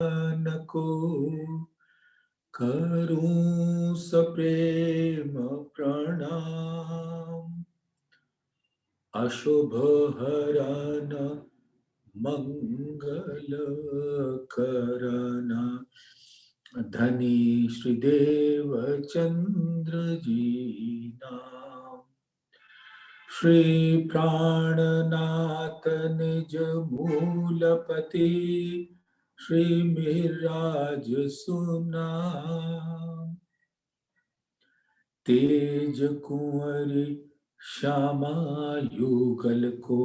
को करूं सप्रेम प्रणाम। अशुभ हरन मंगल करना, धनी श्रीदेव चंद्र जी नाम। श्री प्राणनाथ निज मूलपति, श्री मिराज सुनाम। तेज कुंवर श्यामा युगल को,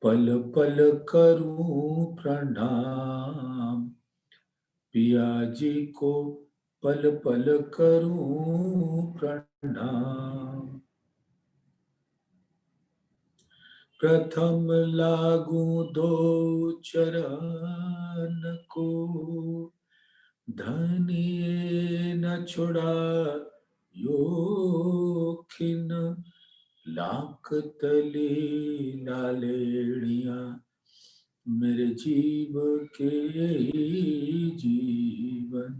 पल पल करूं प्रणाम। पिया जी को पल पल करूं प्रणाम। प्रथम लागू दो चरण को, धनिये न छुड़ा यो खिन। लाख तली लालेड़िया, मेरे जीव के जीवन।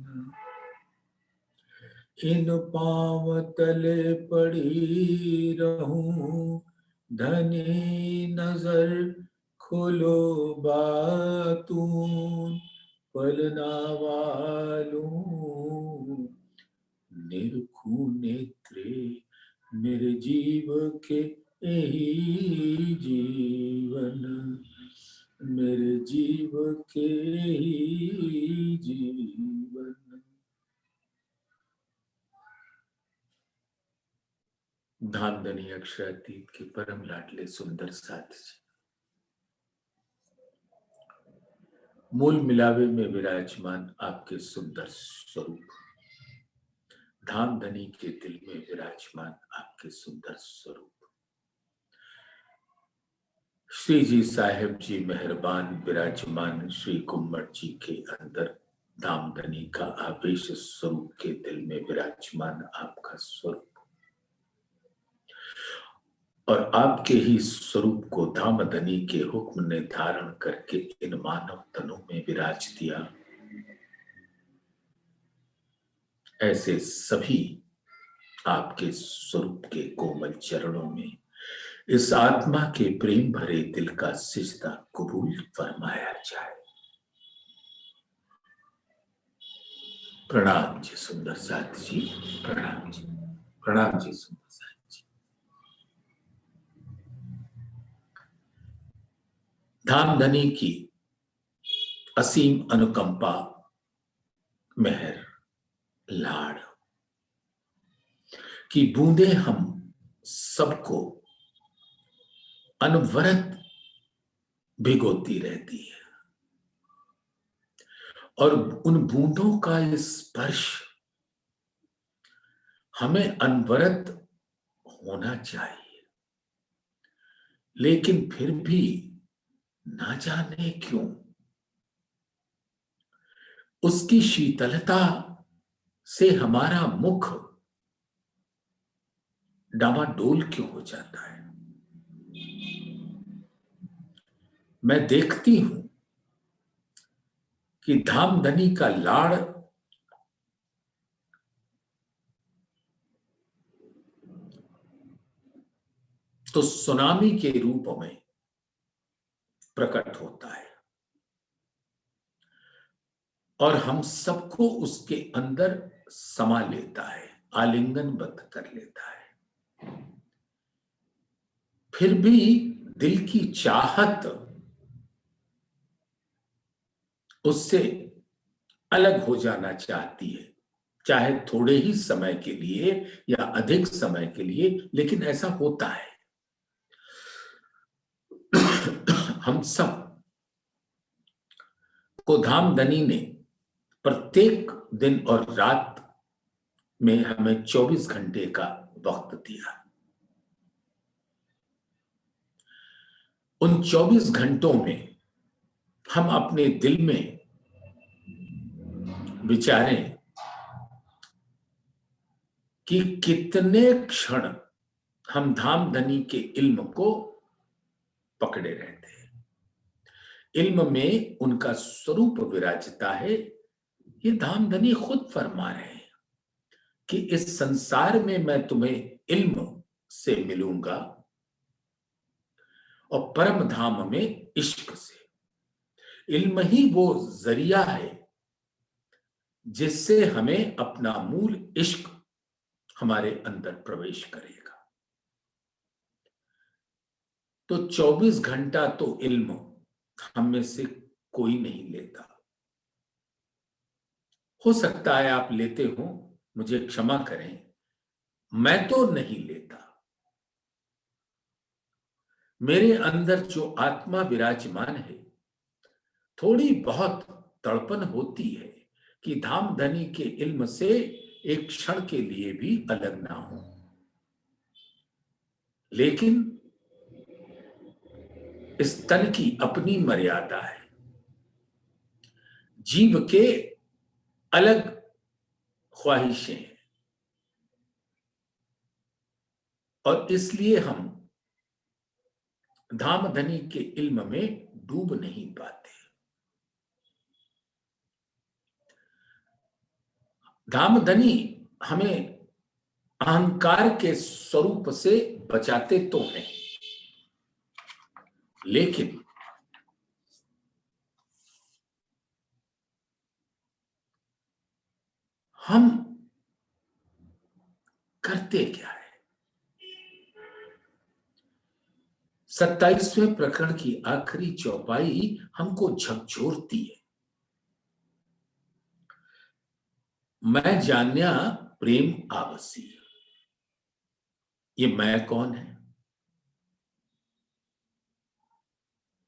इन पांव तले पड़ी रहूं, धनी नजर खोलो बातूं। पलना वालूं निरखूं नेत्रे, मेरे जीव के यही जीवन। मेरे जीव के ही जीवन। धामधनी अक्षरातीत के परम लाडले सुंदर साथ जी, मूल मिलावे में विराजमान आपके सुंदर स्वरूप, धामधनी के दिल में विराजमान आपके सुंदर स्वरूप। श्री जी साहेब जी मेहरबान विराजमान श्री कुम्मट जी के अंदर धामधनी का आवेश स्वरूप के दिल में विराजमान आपका स्वरूप, और आपके ही स्वरूप को धामधनी के हुक्म ने धारण करके इन मानव तनों में विराज दिया। ऐसे सभी आपके स्वरूप के कोमल चरणों में इस आत्मा के प्रेम भरे दिल का सिजदा कबूल फरमाया जाए। प्रणाम जी सुंदर साथ जी, प्रणाम जी, प्रणाम जी सुंदर साथ जी। धामधनी की असीम अनुकंपा, मेहर, लाड़ की बूंदे हम सबको अनवरत भिगोती रहती है, और उन बूंदों का स्पर्श हमें अनवरत होना चाहिए, लेकिन फिर भी ना जाने क्यों उसकी शीतलता से हमारा मुख डामाडोल क्यों हो जाता है। मैं देखती हूं कि धामधनी का लाड़ तो सुनामी के रूप में प्रकट होता है और हम सबको उसके अंदर समा लेता है, आलिंगनबद्ध कर लेता है। फिर भी दिल की चाहत उससे अलग हो जाना चाहती है, चाहे थोड़े ही समय के लिए या अधिक समय के लिए, लेकिन ऐसा होता है। हम सब को धामधनी ने प्रत्येक दिन और रात में हमें 24 घंटे का वक्त दिया। उन 24 घंटों में हम अपने दिल में विचारें कि कितने क्षण हम धामधनी के इल्म को पकड़े रहते हैं, इल्म में उनका स्वरूप विराजता है। ये धामधनी खुद फरमा रहे हैं कि इस संसार में मैं तुम्हें इल्म से मिलूंगा और परम धाम में इश्क से। इल्म ही वो जरिया है जिससे हमें अपना मूल इश्क हमारे अंदर प्रवेश करेगा। तो 24 घंटा तो इल्म हम में से कोई नहीं लेता। हो सकता है आप लेते हो, मुझे क्षमा करें, मैं तो नहीं लेता। मेरे अंदर जो आत्मा विराजमान है, थोड़ी बहुत तड़पन होती है कि धामधनी के इल्म से एक क्षण के लिए भी अलग ना हो। लेकिन इस तन की अपनी मर्यादा है, जीव के अलग ख्वाहिशें हैं, और इसलिए हम धामधनी के इल्म में डूब नहीं पाते। धामधनी हमें अहंकार के स्वरूप से बचाते तो हैं, लेकिन हम करते क्या है? 27वें प्रकरण की आखिरी चौपाई हमको झकझोरती है। मैं जान्या प्रेम आवसी। ये मैं कौन है?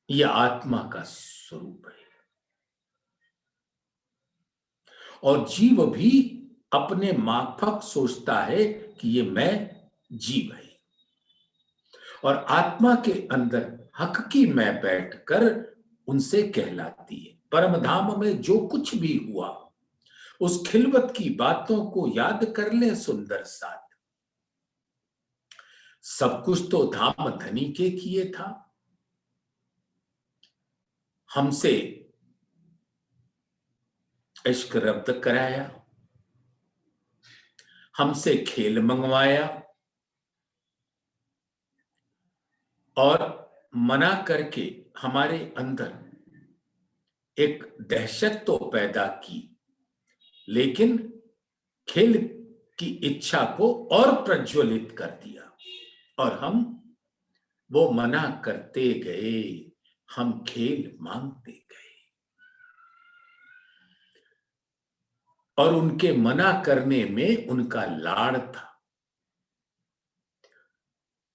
ये आत्मा का स्वरूप है, और जीव भी अपने माफक सोचता है कि ये मैं जीव है, और आत्मा के अंदर हक की मैं बैठकर उनसे कहलाती है। परम धाम में जो कुछ भी हुआ, उस खिलवत की बातों को याद कर ले सुंदर साथ। सब कुछ तो धाम धनी के किए था। हमसे इश्क रब्त कराया, हमसे खेल मंगवाया, और मना करके हमारे अंदर एक दहशत तो पैदा की, लेकिन खेल की इच्छा को और प्रज्वलित कर दिया, और हम वो मना करते गए, हम खेल मांगते गए, और उनके मना करने में उनका लाड़ था।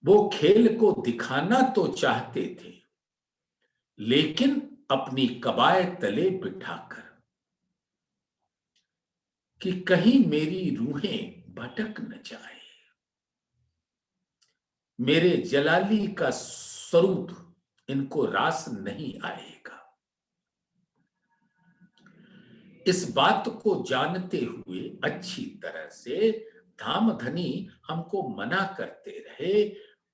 वो खेल को दिखाना तो चाहते थे, लेकिन अपनी कबाए तले बिठाकर, कि कहीं मेरी रूहें भटक न जाए, मेरे जलाली का स्वरूप इनको रास नहीं आएगा। इस बात को जानते हुए अच्छी तरह से धामधनी हमको मना करते रहे,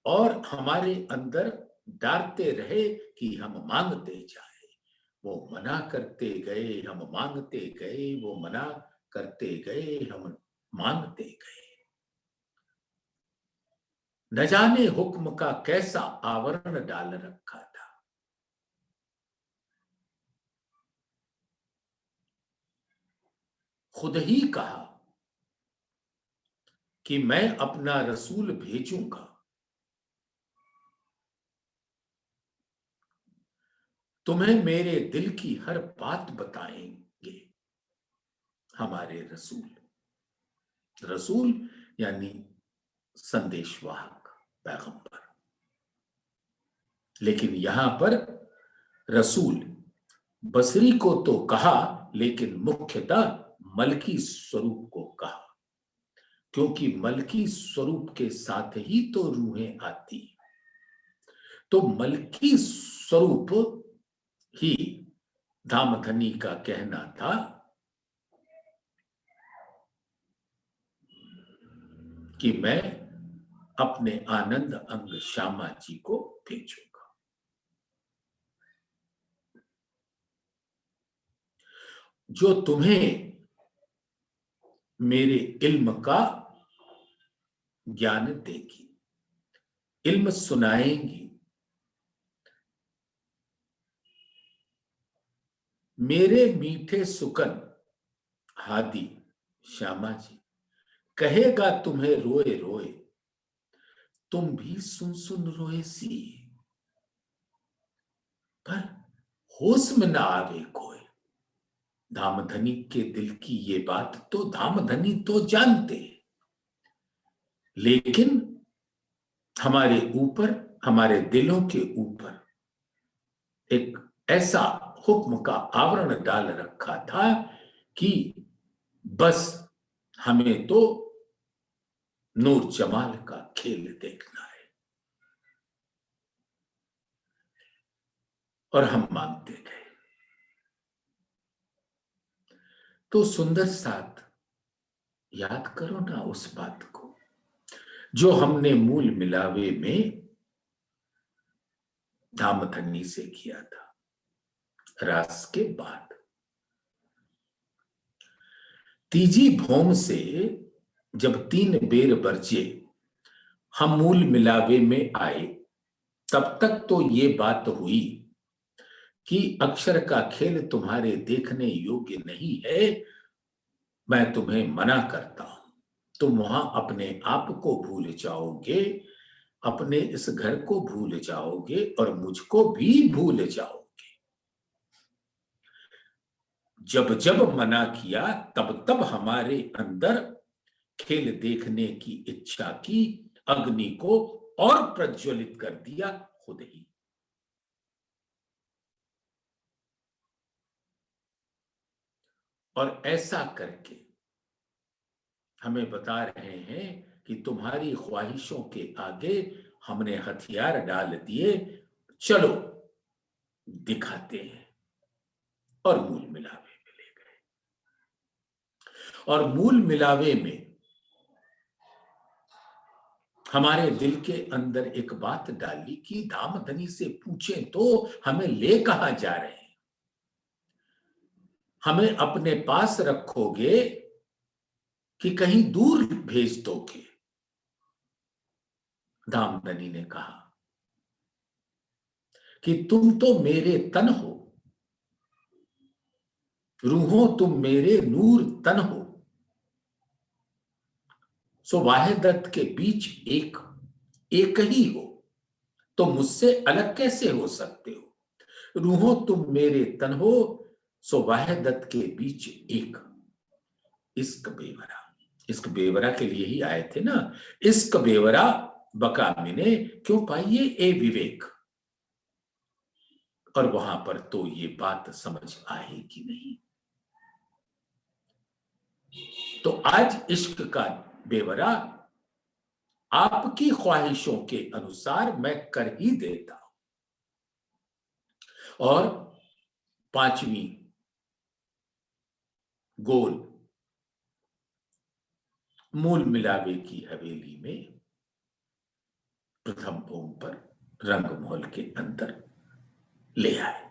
और हमारे अंदर डालते रहे कि हम मांगते जाए। वो मना करते गए, हम मांगते गए, वो मना करते गए, हम मांगते गए। न जाने हुक्म का कैसा आवरण डाल रखा था। खुद ही कहा कि मैं अपना रसूल भेजूंगा, तुम्हें मेरे दिल की हर बात बताएंगे हमारे रसूल। रसूल यानी संदेशवाहक, पैगंबर। लेकिन यहां पर रसूल बसरी को तो कहा, लेकिन मुख्यतः मलकी स्वरूप को कहा, क्योंकि मलकी स्वरूप के साथ ही तो रूहें आती। तो मलकी स्वरूप ही धामधनी का कहना था कि मैं अपने आनंद अंग श्यामा जी को भेजूंगा। जो तुम्हें मेरे इल्म का ज्ञान देगी, इल्म सुनाएंगी। मेरे मीठे सुकन हादी श्यामा जी कहेगा तुम्हें रोए रोए, तुम भी सुन सुन रोए सी, पर होश में ना आवे कोई। धामधनी के दिल की ये बात तो धामधनी तो जानते, लेकिन हमारे ऊपर, हमारे दिलों के ऊपर एक ऐसा हुक्म का आवरण डाल रखा था कि बस हमें तो नूर जमाल का खेल देखना है, और हम मानते गए। तो सुंदर साथ याद करो ना उस बात को जो हमने मूल मिलावे में धामधनी से किया था। रास के बाद तीजी भौम से जब 3 बेर बरजे हम मूल मिलावे में आए, तब तक तो ये बात हुई कि अक्षर का खेल तुम्हारे देखने योग्य नहीं है, मैं तुम्हें मना करता हूं। तुम वहां अपने आप को भूल जाओगे, अपने इस घर को भूल जाओगे और मुझको भी भूल जाओगे। जब जब मना किया तब तब हमारे अंदर खेल देखने की इच्छा की अग्नि को और प्रज्वलित कर दिया खुद ही। और ऐसा करके हमें बता रहे हैं कि तुम्हारी ख्वाहिशों के आगे हमने हथियार डाल दिए, चलो दिखाते हैं। और मूल मिलावे में ले गए, और मूल मिलावे में हमारे दिल के अंदर एक बात डाली कि धामधनी से पूछें तो हमें ले कहां जा रहे हैं, हमें अपने पास रखोगे कि कहीं दूर भेज दोगे। धामधनी ने कहा कि तुम तो मेरे तन हो, रूहों तुम मेरे नूर तन हो, सो वाहिदत के बीच एक एक ही हो, तो मुझसे अलग कैसे हो सकते हो। रूहों तुम मेरे तन हो, सो वाहिदत के बीच एक। इश्क बेवरा, इश्क बेवरा के लिए ही आए थे ना। इश्क बेवरा बका मिने क्यों पाइए ए विवेक। और वहां पर तो ये बात समझ आएगी नहीं। तो आज इश्क का बेवरा आपकी ख्वाहिशों के अनुसार मैं कर ही देता हूं। और 5वीं गोल मूल मिलावे की हवेली में प्रथम भूमि पर रंगमहल के अंदर ले आए,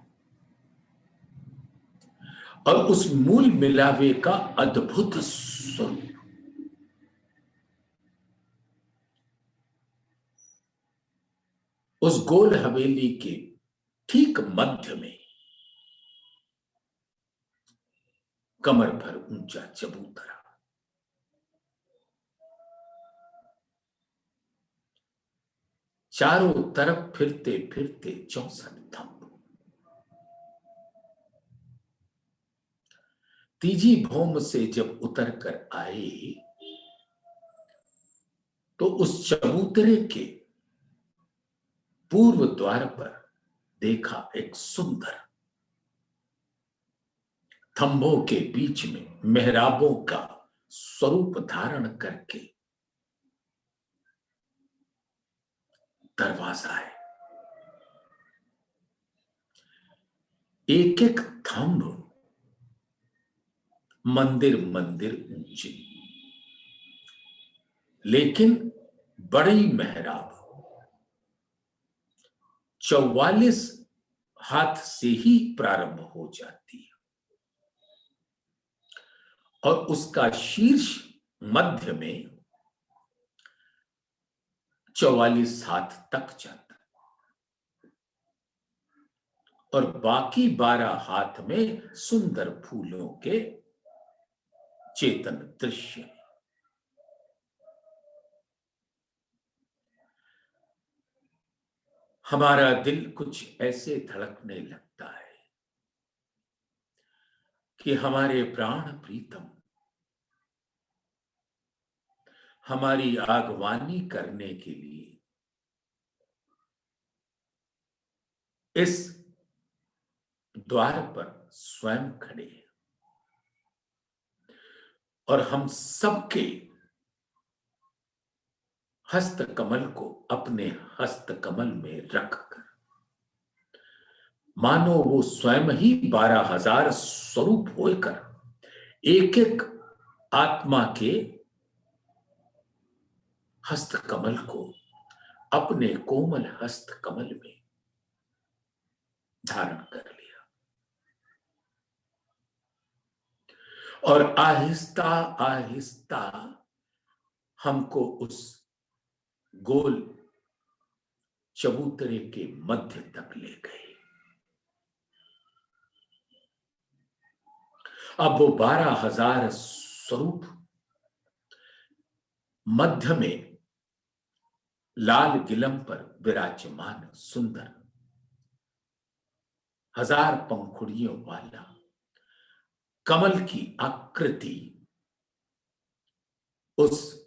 और उस मूल मिलावे का अद्भुत स्वरूप उस गोल हवेली के ठीक मध्य में कमर भर ऊंचा चबूतरा, चारों तरफ फिरते फिरते 64 थंब। तीजी भौम से जब उतर कर आए तो उस चबूतरे के पूर्व द्वार पर देखा एक सुंदर थंभों के बीच में मेहराबों का स्वरूप धारण करके दरवाजा है। एक एक थंभ मंदिर मंदिर ऊंचे, लेकिन बड़ी मेहराब 44 हाथ से ही प्रारंभ हो जाती है। और उसका शीर्ष मध्य में 44 हाथ तक जाता और बाकी 12 हाथ में सुंदर फूलों के चेतन दृश्य। हमारा दिल कुछ ऐसे धड़कने लगता है कि हमारे प्राण प्रीतम हमारी आगवानी करने के लिए इस द्वार पर स्वयं खड़े हैं और हम सबके हस्त कमल को अपने हस्त कमल में रखकर मानो वो स्वयं ही 12,000 स्वरूप होकर एक एक आत्मा के हस्त कमल को अपने कोमल हस्त कमल में धारण कर लिया और आहिस्ता आहिस्ता हमको उस गोल चबूतरे के मध्य तक ले गए। अब वो 12,000 स्वरूप मध्य में लाल गिलम पर विराजमान सुंदर 1000 पंखुड़ियों वाला कमल की आकृति उस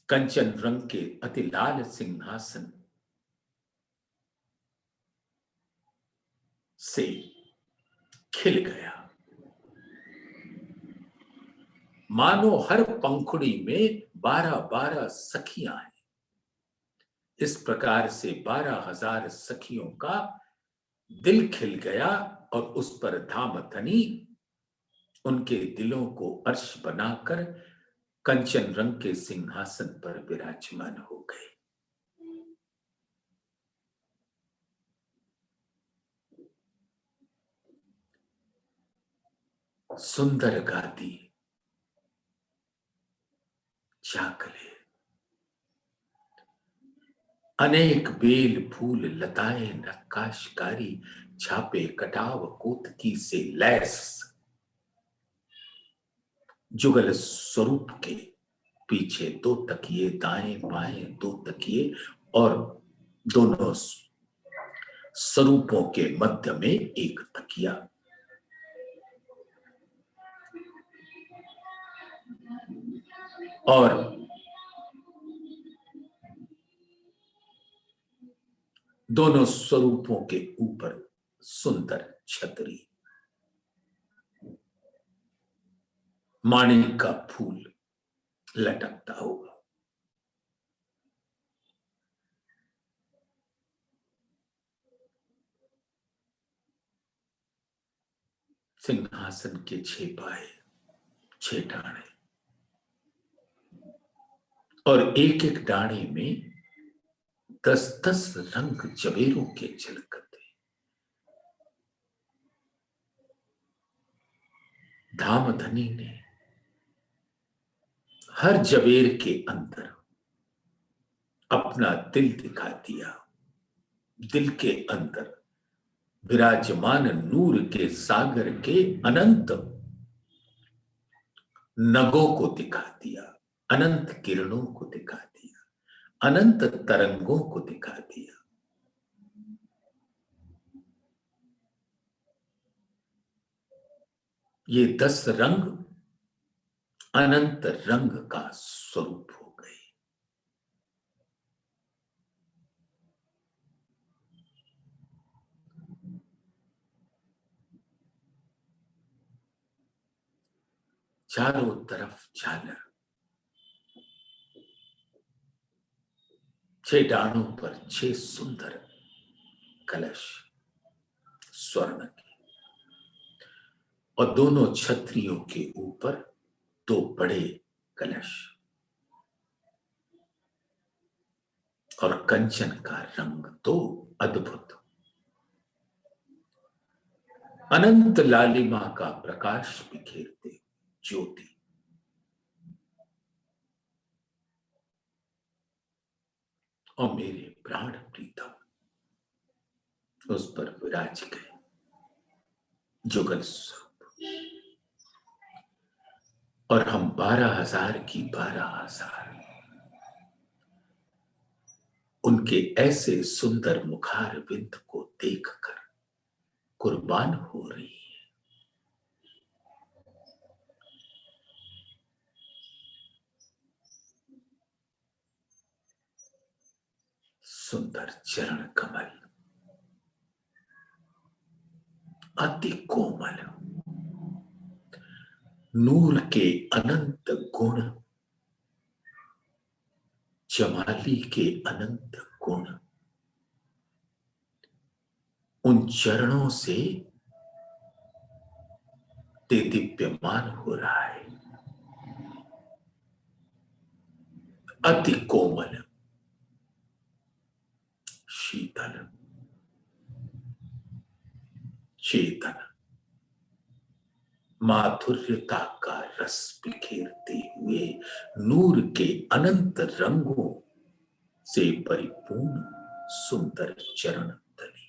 कंचन रंग के अति लाल सिंहासन से खिल गया। मानो हर पंखुड़ी में 12-12 सखियां हैं। इस प्रकार से 12,000 सखियों का दिल खिल गया और उस पर धामधनी उनके दिलों को अर्श बनाकर कंचन रंग के सिंहासन पर विराजमान हो गए। सुंदर गाती चाकले अनेक बेल फूल लताएं नक्काशकारी छापे कटाव कोतकी से लैस जुगल स्वरूप के पीछे 2 तकिए, दाएं बाएं 2 तकिए और दोनों स्वरूपों के मध्य में एक तकिया। और दोनों स्वरूपों के ऊपर सुंदर छतरी, माणिक का फूल लटकता हुआ। सिंहासन के 6 पाए, 6 डाणे और एक एक डाणे में 10-10 रंग जबेरों के झलकते। धामधनी ने हर जबेर के अंदर अपना दिल दिखा दिया। दिल के अंदर विराजमान नूर के सागर के अनंत नगों को दिखा दिया, अनंत किरणों को दिखा दिया, अनंत तरंगों को दिखा दिया। ये 10 रंग अनंत रंग का स्वरूप हो गए। चारों तरफ झालर, 6 डाणों पर 6 सुंदर कलश स्वर्ण के और दोनों छतरियों के ऊपर 2 बड़े कलश और कंचन का रंग तो अद्भुत, अनंत लालिमा का प्रकाश बिखेरते ज्योति और मेरे प्राण प्रीतम उस पर विराज गए जुगल स्वरूप। और हम 12,000 की 12,000 उनके ऐसे सुंदर मुखार विंद को देखकर कुर्बान हो रही है। सुंदर चरण कमल, अति कोमल, नूर के अनंत गुण, जमाली के अनंत गुण उन चरणों से दीप्यमान हो रहा है। अति कोमल, शीतल, चेतन, माधुर्यता का रस बिखेरते हुए नूर के अनंत रंगों से परिपूर्ण सुंदर चरण तले।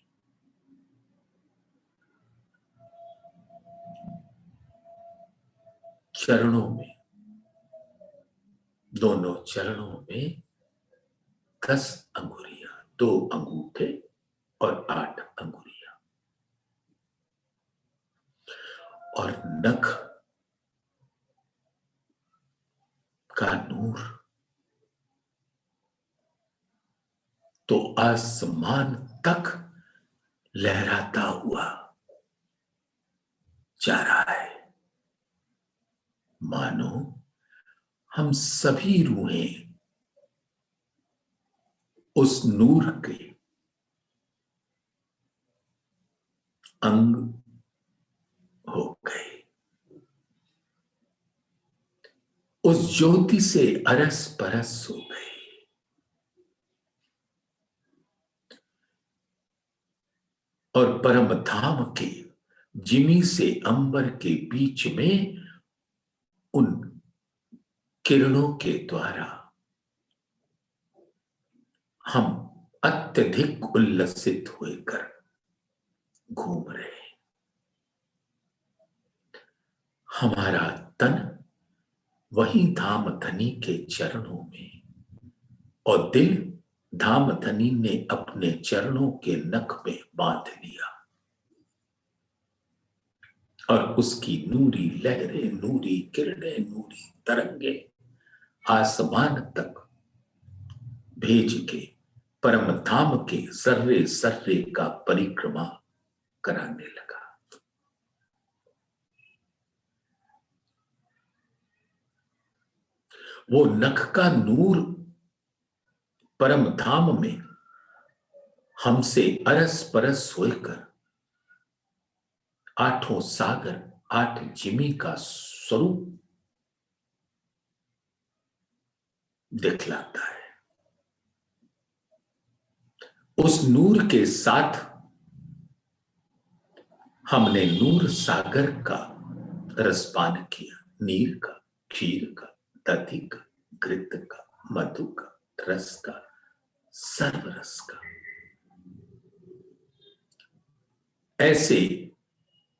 चरणों में, दोनों चरणों में 10 अंगुरियां, 2 अंगूठे और 8 अंगुरियां, और नख का नूर तो आसमान तक लहराता हुआ जा रहा है। मानो हम सभी रूहें उस नूर के अंग हो गए, उस ज्योति से अरस परस हो गए। और परम धाम के जिमी से अंबर के बीच में उन किरणों के द्वारा हम अत्यधिक उल्लसित होकर घूम रहे हैं। हमारा तन वही धामधनी के चरणों में, और दिल धामधनी ने अपने चरणों के नख में बांध लिया, और उसकी नूरी लहरें, नूरी किरणें, नूरी तरंगे आसमान तक भेज के परम धाम के सर्रे सर्रे का परिक्रमा कराने लगा। वो नख का नूर परम धाम में हमसे अरस परस होकर 8 सागर, 8 जिमी का स्वरूप दिखलाता है। उस नूर के साथ हमने नूर सागर का रसपान किया, नीर का, क्षीर का, दधि का, घृत का, मधु का, रस का, सर्व रस का। ऐसे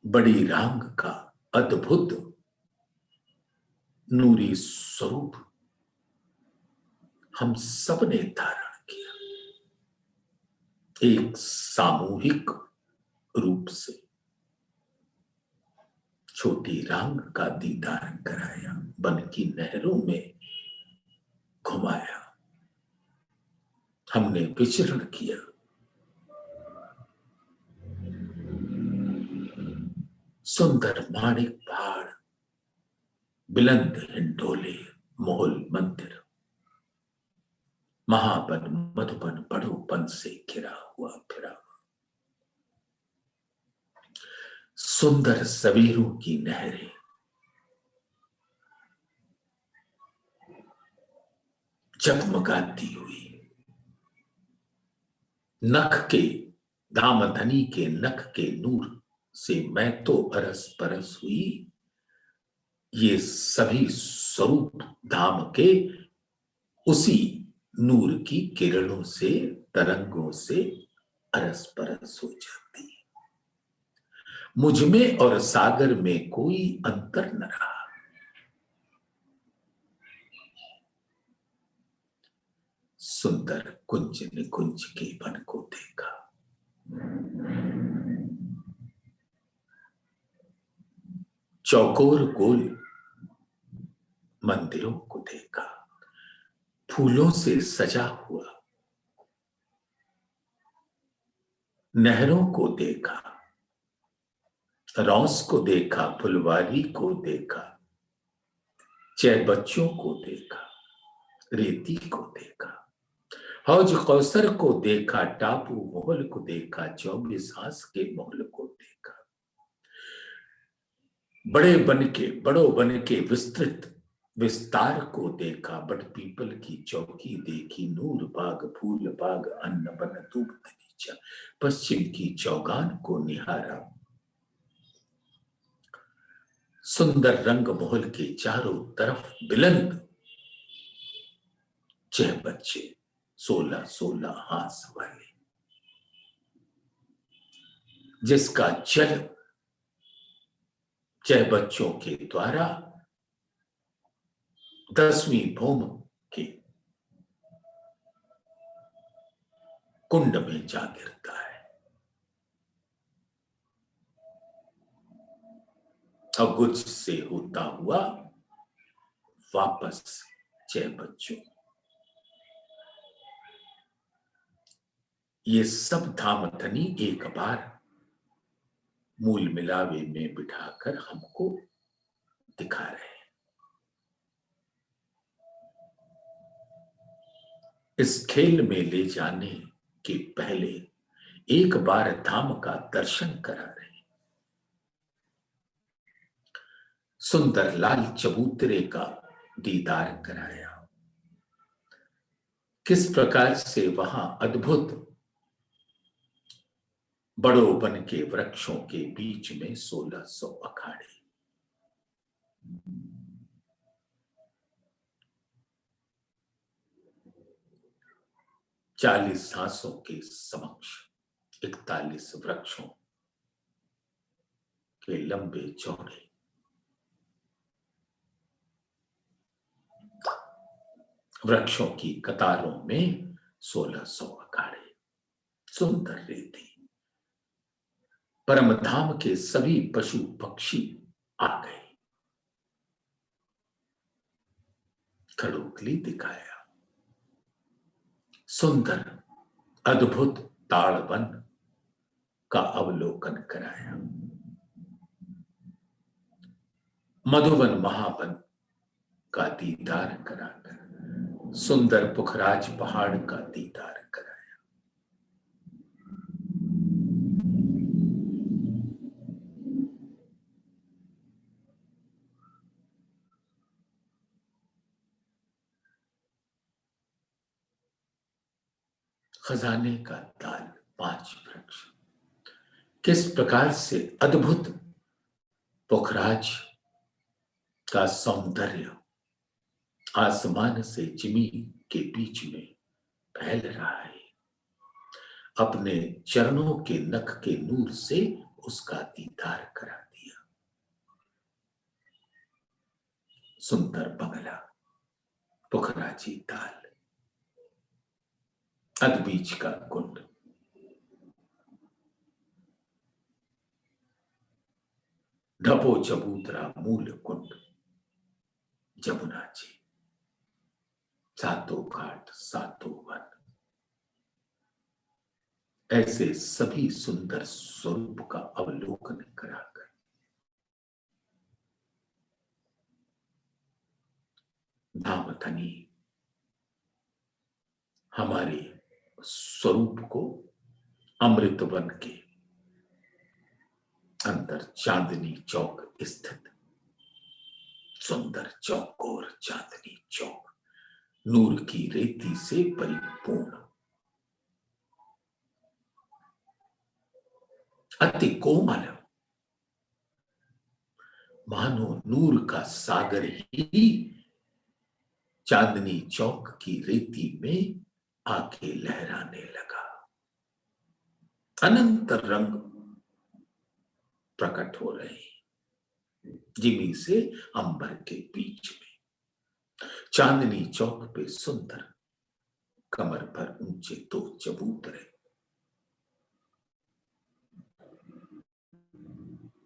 बड़ी रांग का अद्भुत नूरी स्वरूप हम सबने धारण किया, एक सामूहिक रूप से छोटी रांग का दीदार कराया, बन की नहरों में घुमाया, हमने विचरण किया। सुंदर माणिक पहाड़, बुलंद हिंडोले, मोहल मंदिर, महाबन मधुबन बड़ोपन से घिरा हुआ फिरा, सुंदर सवेरों की नहरें, जगमगाती हुई, नख के, दामधनी के नख के नूर से मैं तो अरस परस हुई, ये सभी स्वरूप धाम के उसी नूर की किरणों से, तरंगों से अरस परस हो जाती है। मुझ में और सागर में कोई अंतर न रहा। सुंदर कुंज निकुंज के वन को देखा, चौकोर गोल मंदिरों को देखा, फूलों से सजा हुआ नहरों को देखा, रौस को देखा, फुलवारी को देखा, चह बच्चों को देखा, रेती को देखा, हौज कौसर को देखा, टापू मोहल को देखा, 24 हास के मोहल को देखा, बड़ों बन के विस्तृत विस्तार को देखा, बट पीपल की चौकी देखी, नूर बाग फूल बाग अन्न बन दूब दलीचा, पश्चिम की चौगान को निहारा, सुंदर रंग महल के चारों तरफ बिलंद छह बच्चे, 16-16 हाथ वाले, जिसका जल छह बच्चों के द्वारा 10वीं भौम के कुंड में जा गिरता है। और गुज से होता हुआ वापस छह बच्चों, ये सब धाम धनी एक बार मूल मिलावे में बिठाकर हमको दिखा रहे हैं। इस खेल में ले जाने के पहले एक बार धाम का दर्शन करा रहे। सुंदर लाल चबूतरे का दीदार कराया, किस प्रकार से वहां अद्भुत बड़ों बन के वृक्षों के बीच में 1600 अखाड़े, चालीस हाथों के समक्ष 41 वृक्षों के लंबे चौड़े वृक्षों की कतारों में 1600 अखाड़े, सुंदर रेती, परमधाम के सभी पशु पक्षी आ गए। खड़ोकली दिखाया, सुंदर अद्भुत ताड़वन का अवलोकन कराया, मधुवन महावन का दीदार कराकर सुंदर पुखराज पहाड़ का दीदार कराया। खजाने का ताल 5 वृक्ष, किस प्रकार से अद्भुत पुखराज का सौंदर्य आसमान से जमीन के बीच में फैल रहा है, अपने चरणों के नख के नूर से उसका दीदार करा दिया। सुंदर बंगला, पुखराजी ताल, अदबीज का कुंड, ढपो चबूतरा मूल कुंड, जमुना जी, सातों घाट, सातों वन, ऐसे सभी सुंदर स्वरूप का अवलोकन कराकर धाम धनी हमारे स्वरूप को अमृत वन के अंदर चांदनी चौक स्थित सुंदर चौकोर चांदनी चौक, नूर की रेती से परिपूर्ण, अति कोमल, मानो नूर का सागर ही चांदनी चौक की रेती में आके लहराने लगा। अनंत रंग प्रकट हो रहे हैं जिमी से अंबर के बीच में। चांदनी चौक पे सुंदर कमर पर ऊंचे दो चबूतरे,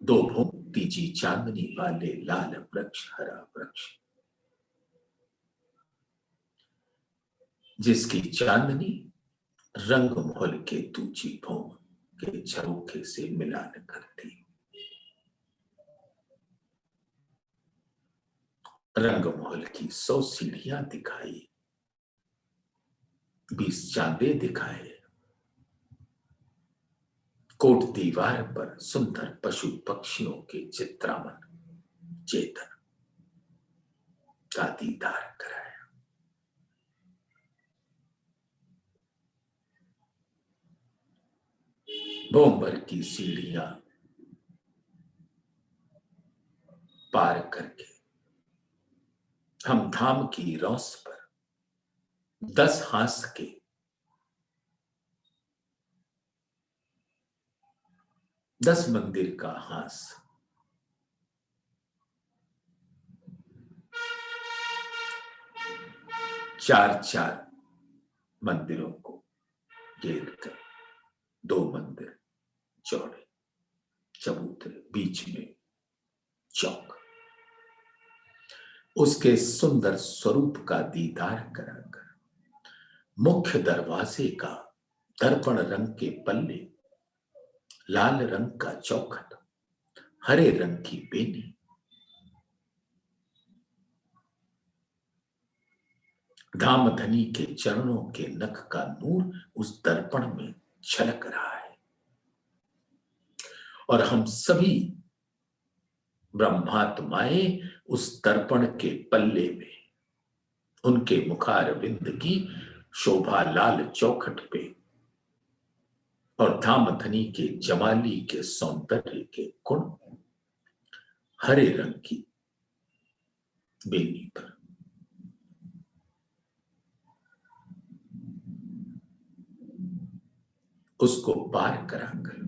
दो भोग तीजी चांदनी वाले लाल वृक्ष, हरा वृक्ष, जिसकी चांदनी रंग महल के दूजी भोग के झरोखे से मिलान करती। रंग महल की 100 सीढ़ियां दिखाई, 20 चांदे दिखाए, कोट दीवार पर सुंदर पशु पक्षियों के चित्रावन चेतन का दीदार कराया। भोंबर की सीढ़ियां पार करके हम धाम की रौस पर 10 हास के 10 मंदिर का हास, चार मंदिरों को घेर कर 2 मंदिर चौड़े, चबूतरे, बीच में चौक, उसके सुंदर स्वरूप का दीदार कराकर मुख्य दरवाजे का दर्पण रंग के पल्ले, लाल रंग का चौखट, हरे रंग की बेनी, धामधनी के चरणों के नख का नूर उस दर्पण में झलक रहा है और हम सभी ब्रह्मात्माएं उस दर्पण के पल्ले में उनके मुखारविंद की शोभा लाल चौखट पे और धामधनी के जमाली के सौंदर्य के गुण हरे रंग की बेनी पर। उसको पार कराकर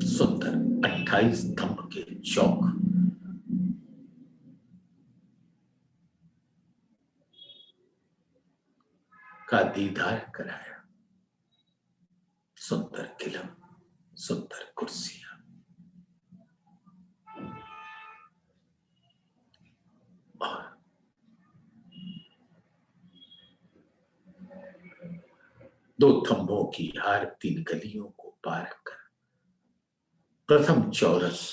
सुंदर 28 स्तंभ के चौक का दीदार कराया। सुंदर किलम, सुंदर कुर्सियां, और दो थंभों की हार 3 गलियों को पार कर प्रथम चौरस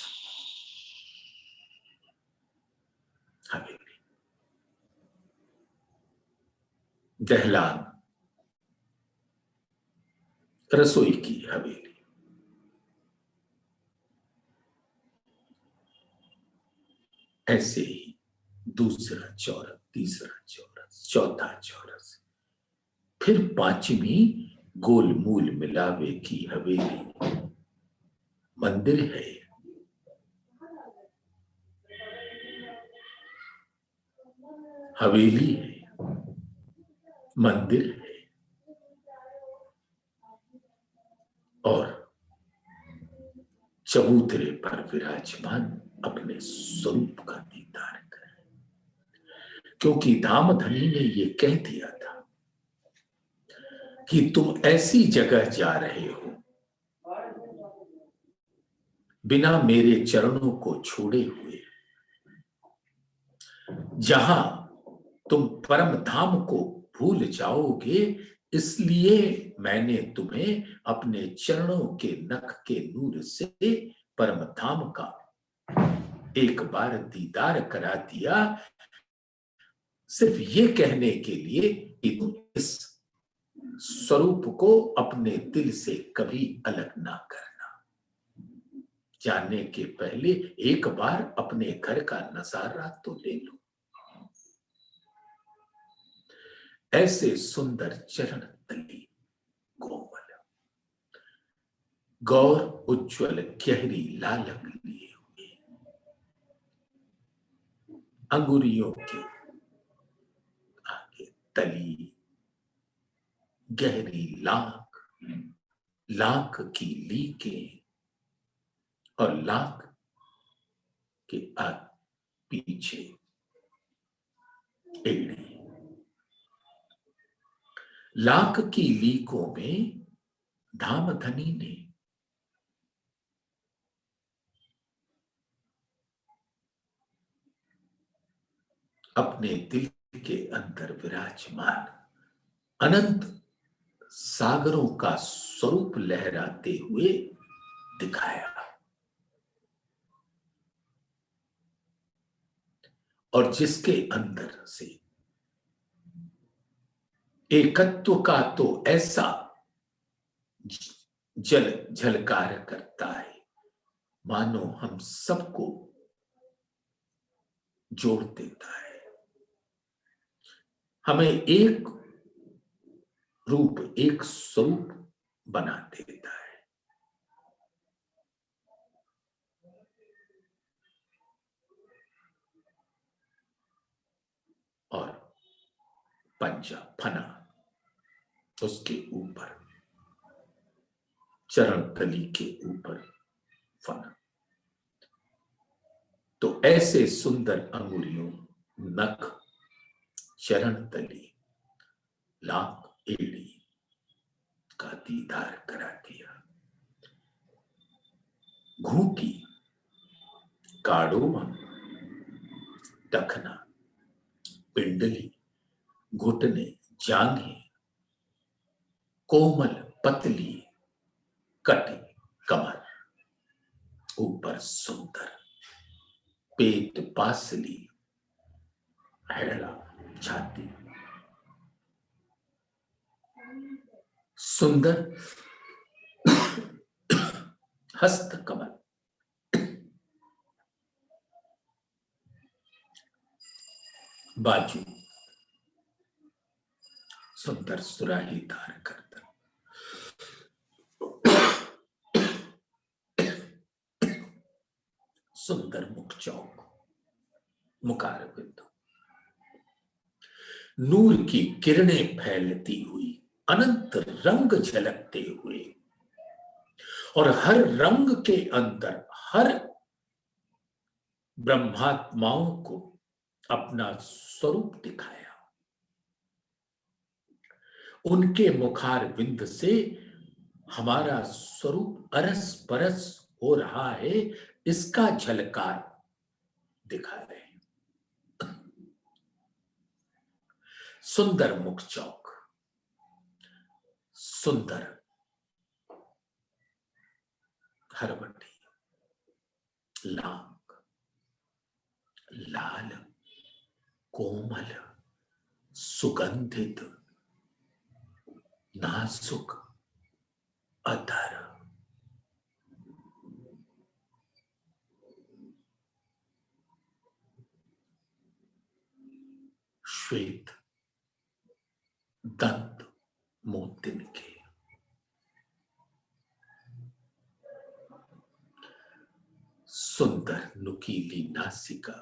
हवेली, दहलान रसोई की हवेली, ऐसे ही दूसरा चौरस, तीसरा चौरस, चौथा चौरस, फिर 5वीं गोल मूल मिलावे की हवेली। मंदिर है, हवेली है, मंदिर है और चबूतरे पर विराजमान अपने स्वरूप का दीदार करें, क्योंकि धामधनी ने ये कह दिया था कि तुम ऐसी जगह जा रहे हो बिना मेरे चरणों को छोड़े हुए, जहां तुम परम धाम को भूल जाओगे, इसलिए मैंने तुम्हें अपने चरणों के नख के नूर से परम धाम का एक बार दीदार करा दिया, सिर्फ ये कहने के लिए कि तुम इस स्वरूप को अपने दिल से कभी अलग ना करना। जाने के पहले एक बार अपने घर का नजारा तो ले लो। ऐसे सुंदर चरण तली कोमल, गौर उज्ज्वल गहरी लालक लिए हुए, अंगुरियों के आगे तली गहरी लाख, लाख की लीकें और लाख के पीछे एड़ी। लाख की लीकों में धामधनी ने अपने दिल के अंदर विराजमान अनंत सागरों का स्वरूप लहराते हुए दिखाया और जिसके अंदर से एकत्व का तो ऐसा जल झलकार करता है मानो हम सबको जोड़ देता है, हमें एक रूप एक स्वरूप बना देता है। और पंजा फना उसके ऊपर, चरण तली के ऊपर फना। तो ऐसे सुंदर अंगुलियों, नख, चरण तली, लाख एड़ी का दीदार करा दिया। घूंटी, काड़ों, टखना, पिंडली, घुटने, जांघें, कोमल पतली कटी कमर, ऊपर सुंदर पेट, पासली, हैड़ा, छाती, सुंदर हस्त कमल, बाजू, सुंदर सुराहीदार गर्दन, सुंदर मुख चौक, मुखार बिंदु, नूर की किरणें फैलती हुई, अनंत रंग झलकते हुए और हर रंग के अंदर हर ब्रह्मात्माओं को अपना स्वरूप दिखाया। उनके मुखार बिंद से हमारा स्वरूप अरस परस हो रहा है, इसका झलकार दिखा रहे हैं। सुंदर मुख चौक, सुंदर हरवटी, लांग, लाल, कोमल, सुगंधित, नाजुक अधर, श्वेत दंत मोतिन के, सुंदर नुकीली नासिका,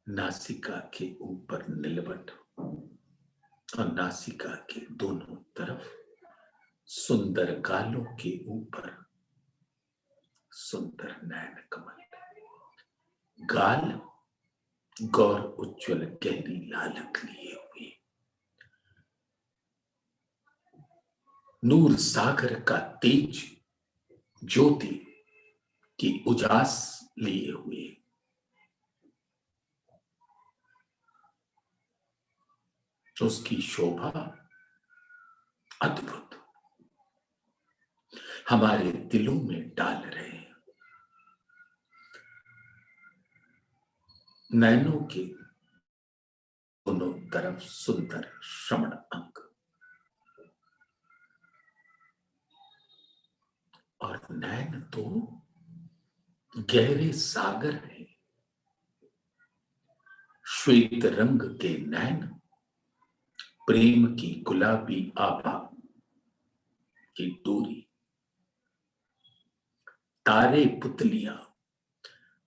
नासिका के ऊपर नीलवट और नासिका के दोनों तरफ सुंदर गालों के ऊपर सुंदर नयन कमल, गाल गौर उज्ज्वल गहरी लालक लिए हुए, नूर सागर का तेज ज्योति की उजास लिए हुए, उसकी शोभा अद्भुत हमारे दिलों में डाल रहे हैं। नैनों के दोनों तरफ सुंदर श्रवण अंग और नैन तो गहरे सागर है। श्वेत रंग के नैन प्रेम की गुलाबी आभा की डोरी तारे पुतलियां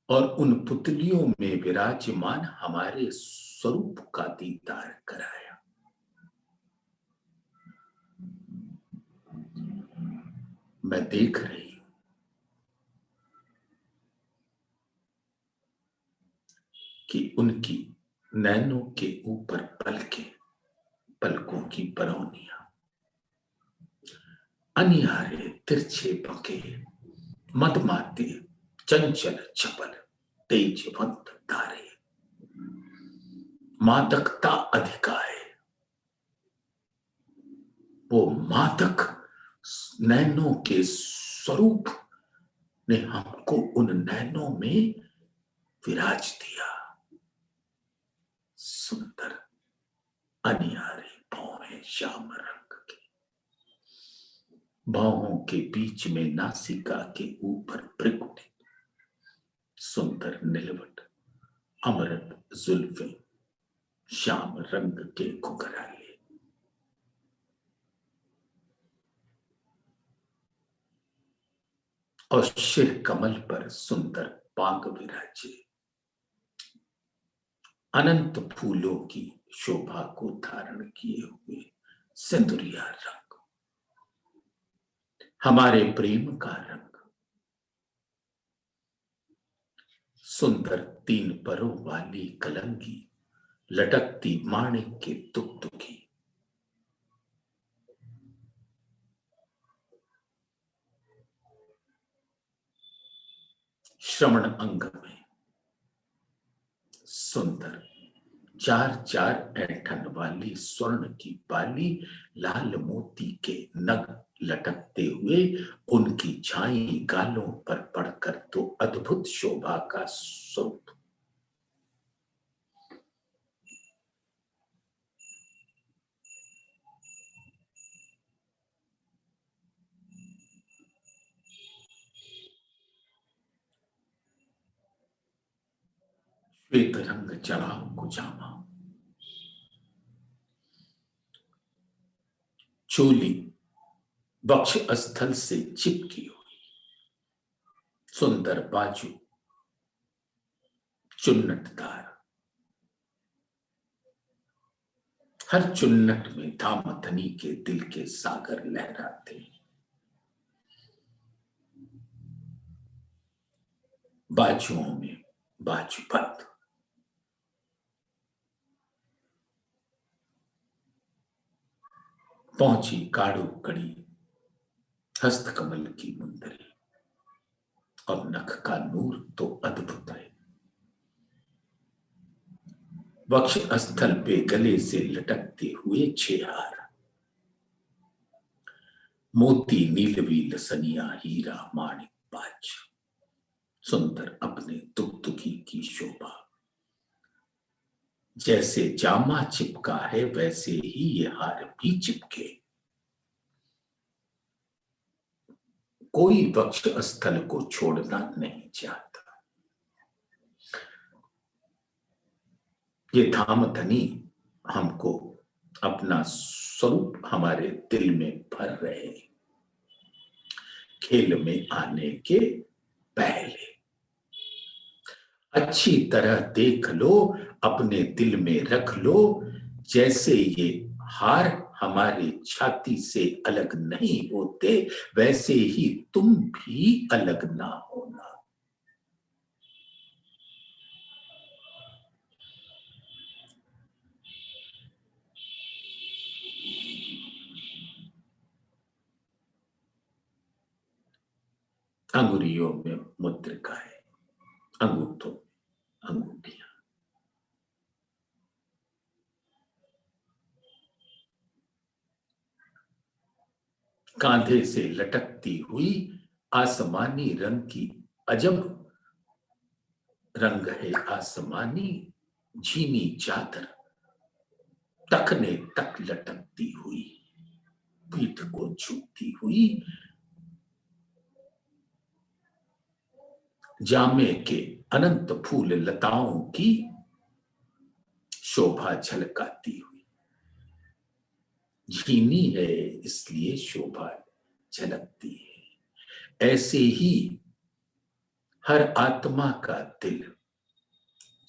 और उन पुतलियों में विराजमान हमारे स्वरूप का दीदार कराया। मैं देख रही हूं कि उनकी नैनों के ऊपर पलकों की परौनियां, अनियारे तिरछे बके, मदमाते चंचल चपल तेजवंत तारे, मादकता अधिकाय, वो मादक नैनों के स्वरूप ने हमको उन नैनों में विराज दिया। सुंदर अनियारे भौहें श्याम रंग की, बाहों के बीच में नासिका के ऊपर भृकुटी, सुंदर नीलवट अमृत जुल्फे श्याम रंग के घुघराले, और शिर कमल पर सुंदर पाग विराजे, अनंत फूलों की शोभा को धारण किए हुए सिंदूरिया रंग, हमारे प्रेम का रंग, सुंदर 3 परों वाली कलंगी लटकती माणिक के दुगदुगी, श्रवण अंग में सुंदर 4 ऐंठन वाली स्वर्ण की बाली, लाल मोती के नग लटकते हुए उनकी छाई गालों पर पड़कर तो अद्भुत शोभा का स्वरूप। श्वेत रंग चढ़ाओ कुजामा, चोली वक्ष स्थल से चिपकी हुई, सुंदर बाजू चुन्नटदार, हर चुन्नट में धामधनी के दिल के सागर लहराते, बाजुओं में बाजूबंद, पहुंची काड़ू कड़ी, हस्तकमल की मुंदरी, और नख का नूर तो अद्भुत है। वक्ष स्थल पे गले से लटकते हुए 6 हार, मोती नीलवी लसनिया हीरा माणिक पांच, सुंदर अपने दुगदुगी की शोभा, जैसे जामा चिपका है वैसे ही ये हार भी चिपके, कोई वक्ष स्थल को छोड़ना नहीं चाहता। ये धामधनी हमको अपना स्वरूप हमारे दिल में भर रहे, खेल में आने के पहले अच्छी तरह देख लो, अपने दिल में रख लो, जैसे ये हार हमारे छाती से अलग नहीं होते वैसे ही तुम भी अलग ना होना। अंगुरियों में मुद्रिकाएं, अंगूठों में अंगूठियां, कांधे से लटकती हुई आसमानी रंग की अजब रंग है आसमानी झीनी चादर, टखने तक लटकती हुई, पीठ को छूती हुई, जामे के अनंत फूल लताओं की शोभा झलकाती हुई, झीनी है इसलिए शोभा झलकती है। ऐसे ही हर आत्मा का दिल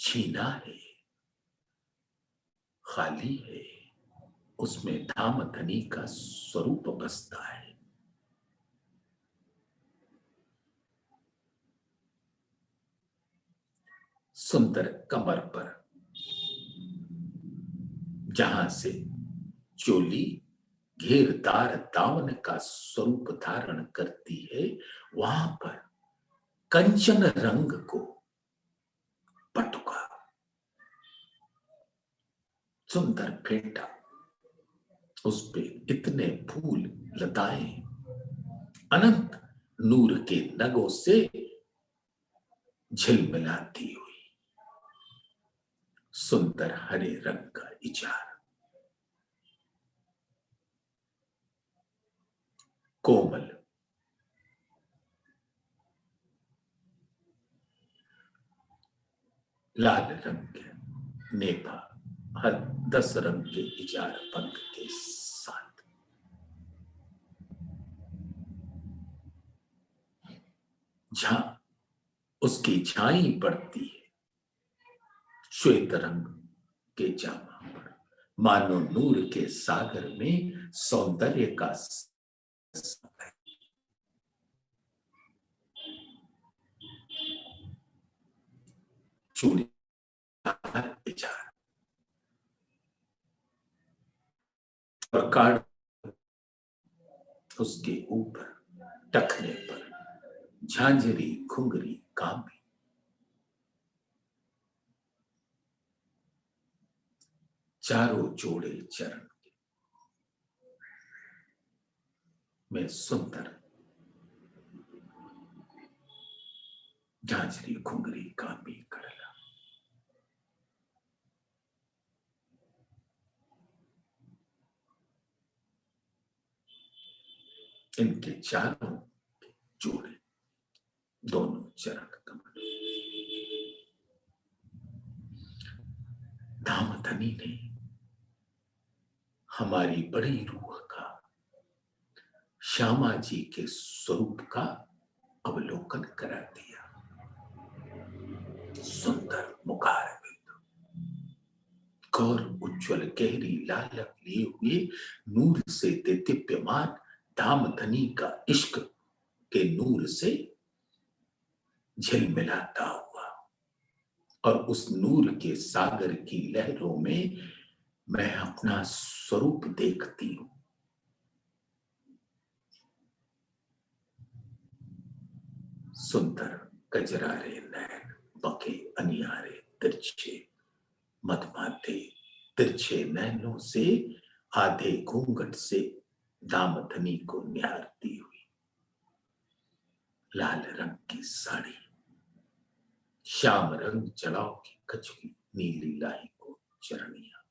छीना है, खाली है, उसमें धाम धनी का स्वरूप बसता है। सुंदर कमर पर जहां से चोली घेरदार दामन का स्वरूप धारण करती है, वहां पर कंचन रंग को पटुका सुंदर फेंटा, उस पे इतने फूल लताएं अनंत नूर के नगों से झिलमिलाती हुई, सुंदर हरे रंग का इचार, कोमल लाल रंग के नेफा, हर 10 रंग के इचार पंख के साथ जहां उसकी छाई पड़ती है श्वेत रंग के जामा पर, मानो नूर के सागर में सौंदर्य का चूड़ी इचार और कार्ड उसके ऊपर टखने पर झांझरी घुंघरी कामी, चारों जोड़े चरण में सुंदर झांझरी घुंघरी कामी करला, इनके चारों जोड़े, दोनों चरण कमल, धामधनी ने हमारी बड़ी रूह का श्यामा जी के स्वरूप का अवलोकन करा दिया। सुंदर मुखार गौर उज्ज्वल गहरी लालक लिए हुए नूर से दीप्यमान धामधनी का इश्क के नूर से झिलमिलाता हुआ, और उस नूर के सागर की लहरों में मैं अपना स्वरूप देखती हूं। सुंदर कजरारे नैन, बके अनियारे तिरछे, मधमाते तिरछे नैनों से आधे घूंघट से दामधनी को निहारती हुई, लाल रंग की साड़ी, श्याम रंग जड़ाव की कचकी नीली लाही को चरणिया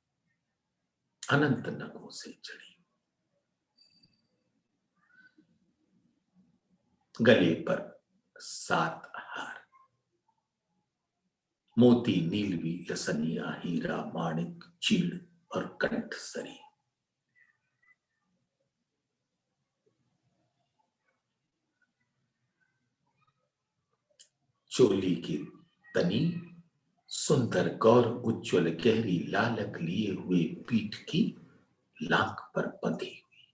अनंत नगों से चढ़ी, गले पर 7 हार, मोती नीलवी लसनिया हीरा माणिक चीड़ और कंठ सरी, चोली की तनी सुंदर गौर उज्ज्वल गहरी लालक लिए हुए पीठ की लांक पर बंधी हुई,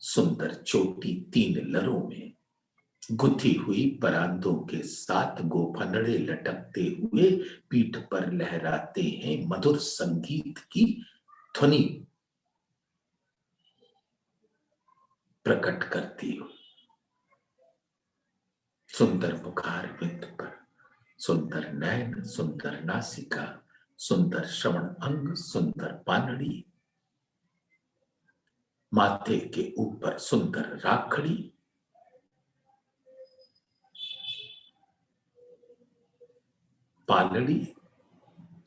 सुंदर चोटी 3 लरों में गुथी हुई परांदों के 7 गोफनड़े लटकते हुए पीठ पर लहराते हैं मधुर संगीत की ध्वनि प्रकट करती हो। सुंदर मुखार बिंद पर सुंदर नयन, सुंदर नासिका, सुंदर श्रवण अंग, सुंदर पानड़ी, माथे के ऊपर सुंदर राखड़ी, पालड़ी,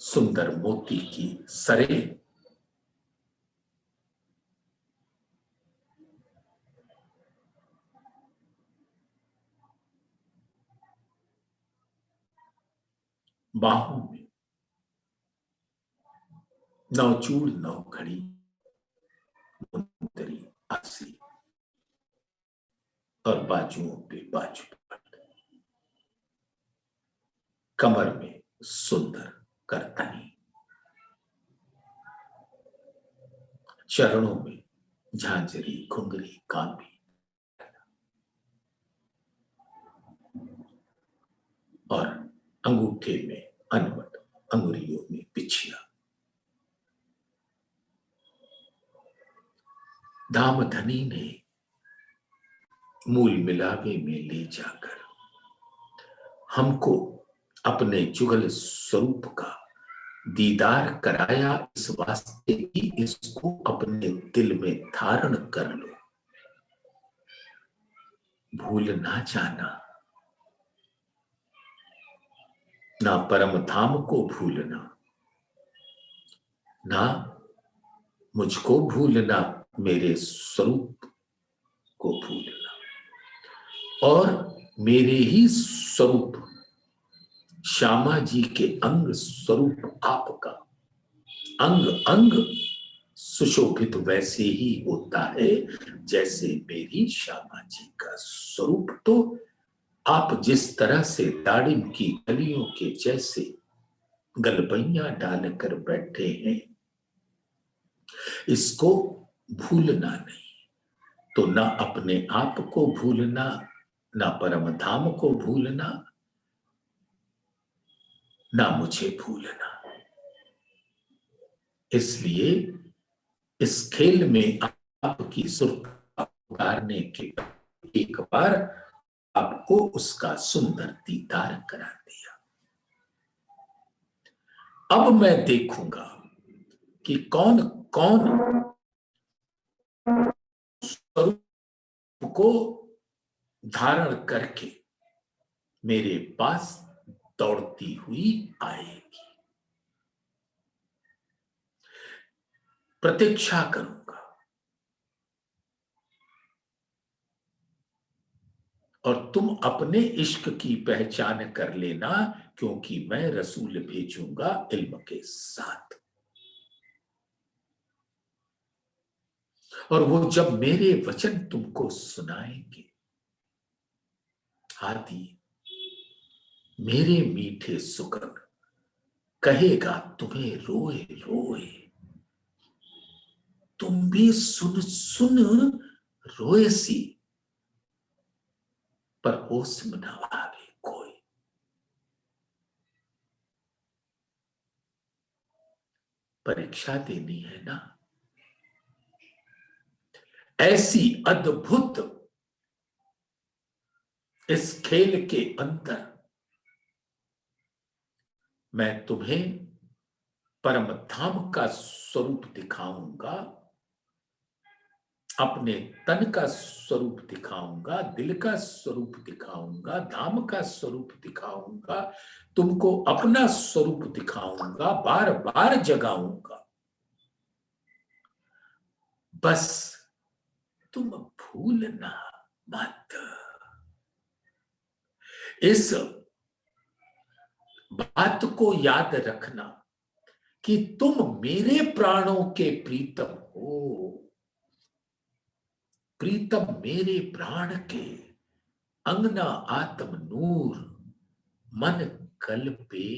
सुंदर मोती की सरे, बाहों में नौचूड़ नौखड़ी मुंदरी आसी, और बाजुओं पे बाजू पट, कमर में सुंदर करतनी, चरणों में झांझरी घुंघरी कांबी, और अंगूठे में अनवट, अंगुरियों में बिछिया। धामधनी ने मूल मिलावे में ले जाकर हमको अपने जुगल स्वरूप का दीदार कराया, इस वास्ते कि इसको अपने दिल में धारण कर लो। भूल ना जाना, ना परम धाम को भूलना, ना मुझको भूलना, मेरे स्वरूप को भूलना, और मेरे ही स्वरूप श्यामा जी के अंग स्वरूप आपका अंग अंग सुशोभित वैसे ही होता है जैसे मेरी श्यामा जी का स्वरूप। तो आप जिस तरह से दाड़िम की कलियों के जैसे गलबैया डालकर बैठे हैं, इसको भूलना नहीं। तो ना अपने आप को भूलना, ना परम धाम को भूलना, ना मुझे भूलना। इसलिए इस खेल में आपकी सुरता उतारने के बाद एक बार आपको उसका सुंदर दीदार करा दिया। अब मैं देखूंगा कि कौन कौन स्वरूप को धारण करके मेरे पास दौड़ती हुई आएगी। प्रतीक्षा करूंगा और तुम अपने इश्क की पहचान कर लेना, क्योंकि मैं रसूल भेजूंगा इल्म के साथ। और वो जब मेरे वचन तुमको सुनाएंगे, हाथी मेरे मीठे सुकन कहेगा तुम्हें रोए रोए, तुम भी सुन सुन रोए सी, पर होश में ना आवे कोई। परीक्षा देनी है ना, ऐसी अद्भुत इस खेल के अंदर मैं तुम्हें परम धाम का स्वरूप दिखाऊंगा, अपने तन का स्वरूप दिखाऊंगा, दिल का स्वरूप दिखाऊंगा, धाम का स्वरूप दिखाऊंगा, तुमको अपना स्वरूप दिखाऊंगा, बार बार जगाऊंगा। बस तुम भूलना मत। इस बात को याद रखना कि तुम मेरे प्राणों के प्रीतम हो, प्रीतम मेरे प्राण के, अंगना आत्म नूर मन कल पे,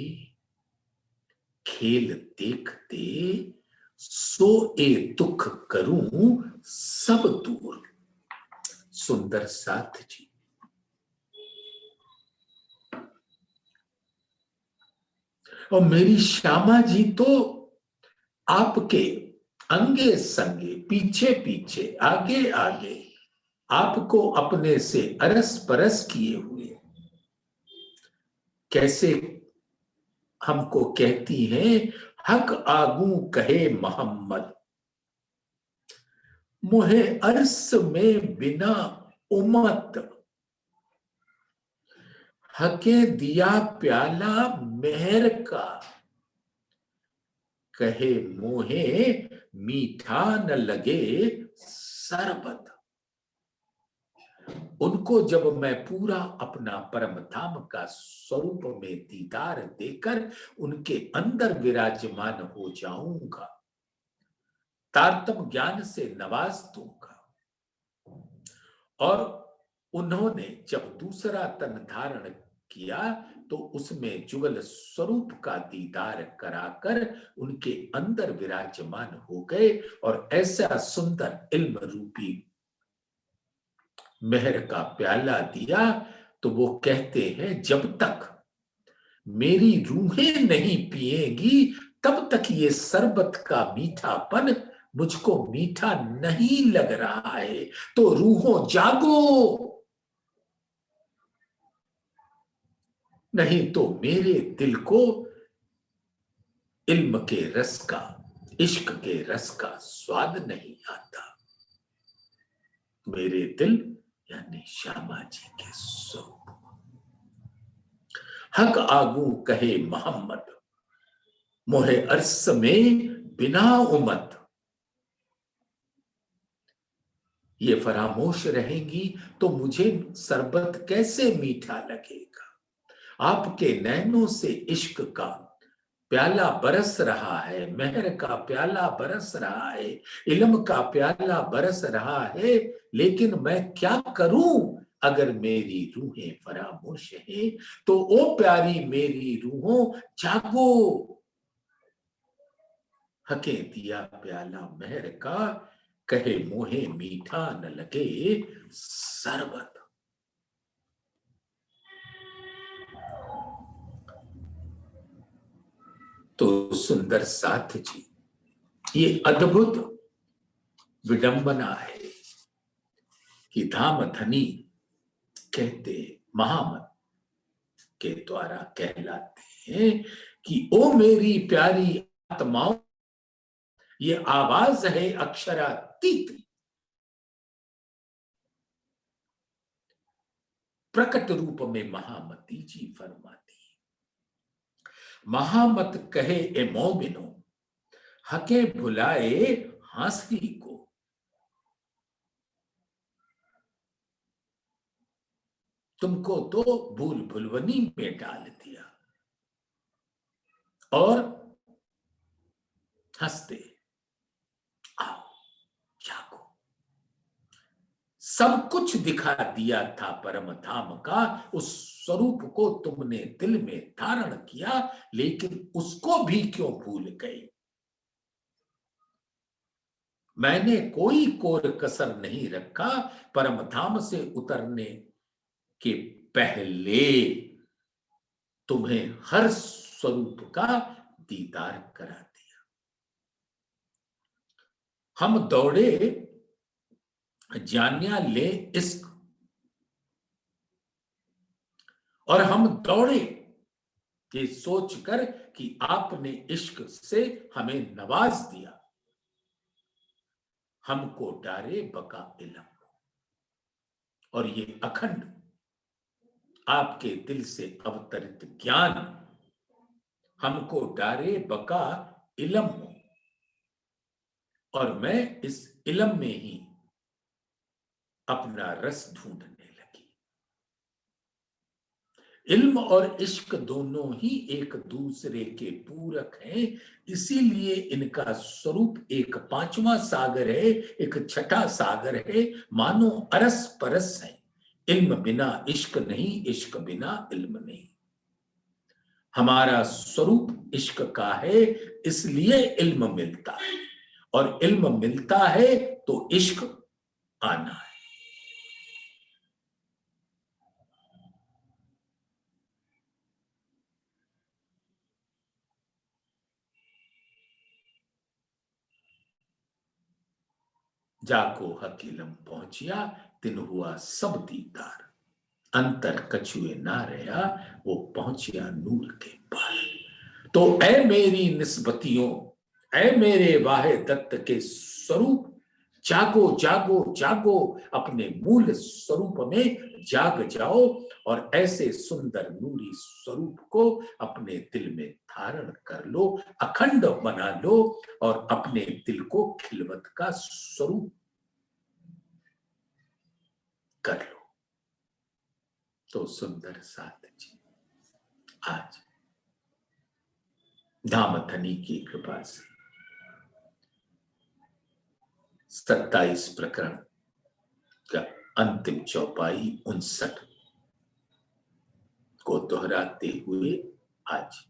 खेल देखते सो ए दुख करूं सब दूर। सुंदर साथ जी, और मेरी श्यामा जी तो आपके अंगे संगे, पीछे पीछे, आगे आगे आपको अपने से अरस परस किए हुए कैसे हमको कहती हैं, हक आगू कहे मोहम्मद, मुहे अरस में बिना उमत, हके दिया प्याला मेहर का, कहे मोहे मीठा न लगे शरबत। उनको जब मैं पूरा अपना परम धाम का स्वरूप में दीदार देकर उनके अंदर विराजमान हो जाऊंगा, तारतम ज्ञान से नवाज दूंगा, और उन्होंने जब दूसरा तन धारण किया तो उसमें जुगल स्वरूप का दीदार कराकर उनके अंदर विराजमान हो गए और ऐसा सुंदर इल्म रूपी मेहर का प्याला दिया। तो वो कहते हैं जब तक मेरी रूहें नहीं पिएंगी तब तक ये शरबत का मीठापन मुझको मीठा नहीं लग रहा है। तो रूहों जागो, नहीं तो मेरे दिल को इल्म के रस का, इश्क के रस का स्वाद नहीं आता। मेरे दिल यानी श्यामा जी के स्वरूप। हक आगू कहे मोहम्मद, मोहे अरस में बिना उमत। ये फरामोश रहेंगी तो मुझे शरबत कैसे मीठा लगेगा। आपके नैनों से इश्क का प्याला बरस रहा है, मेहर का प्याला बरस रहा है, इल्म का प्याला बरस रहा है। लेकिन मैं क्या करूं अगर मेरी रूहें फरामोश हैं। तो ओ प्यारी मेरी रूहों जागो, हके दिया प्याला मेहर का, कहे मोहे मीठा न लगे शरबत। तो सुंदर साथ जी, ये अद्भुत विडंबना है कि धाम धनी कहते महामत के द्वारा कहलाते हैं कि ओ मेरी प्यारी आत्माओं, ये आवाज है अक्षरातीत, प्रकट रूप में महामती जी फरमाती है। महामत कहे ए मोमिनो, हके भुलाए हांसी को। तुमको तो भूल भुलवनी में डाल दिया और हंसते आओ जागो। सब कुछ दिखा दिया था परम धाम का, उस स्वरूप को तुमने दिल में धारण किया, लेकिन उसको भी क्यों भूल गए। मैंने कोई कोर कसर नहीं रखा, परम धाम से उतरने के पहले तुम्हें हर स्वरूप का दीदार करा दिया। हम दौड़े जानिया ले इश्क, और हम दौड़े ये सोचकर कि आपने इश्क से हमें नवाज दिया। हमको डारे बका इलम, और ये अखंड आपके दिल से अवतरित ज्ञान हमको डारे बका इलम, और मैं इस इलम में ही अपना रस ढूंढने लगी। इल्म और इश्क दोनों ही एक दूसरे के पूरक हैं, इसीलिए इनका स्वरूप एक पांचवा सागर है, एक छठा सागर है, मानो अरस परस है। इल्म बिना इश्क नहीं, इश्क बिना इल्म नहीं। हमारा स्वरूप इश्क का है, इसलिए इल्म मिलता है, और इल्म मिलता है तो इश्क आना है। जाको हकीलम पहुंचिया, तिन हुआ सब दीदार, अंतर कछुए ना रहा, वो पहुंचिया नूर के पार। तो ऐ मेरी निस्बतियों, ऐ मेरे वाहे दत्त के स्वरूप, जागो जागो जागो, अपने मूल स्वरूप में जाग जाओ, और ऐसे सुंदर नूरी स्वरूप को अपने दिल में धारण कर लो, अखंड बना लो, और अपने दिल को खिलवत का स्वरूप कर लो। तो सुंदर साथ जी, आज धाम धनी की कृपा से 27 प्रकरण का अंतिम चौपाई 59 को दोहराते हुए आज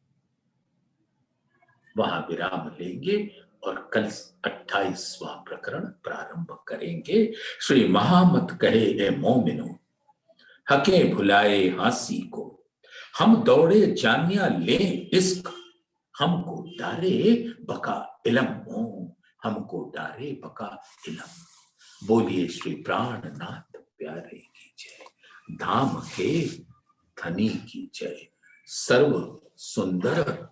वहां विराम लेंगे और कल 28वां प्रकरण प्रारंभ करेंगे। श्री महामत कहे ए मोमिनो, हके भुलाए हंसी को, हम दौड़े जानिया ले इश्क, हमको डारे बका इलम हो, हमको डारे बका इलम। बोलिए श्री प्राणनाथ प्यारे की जय, धाम के धनी की जय। सर्व सुंदर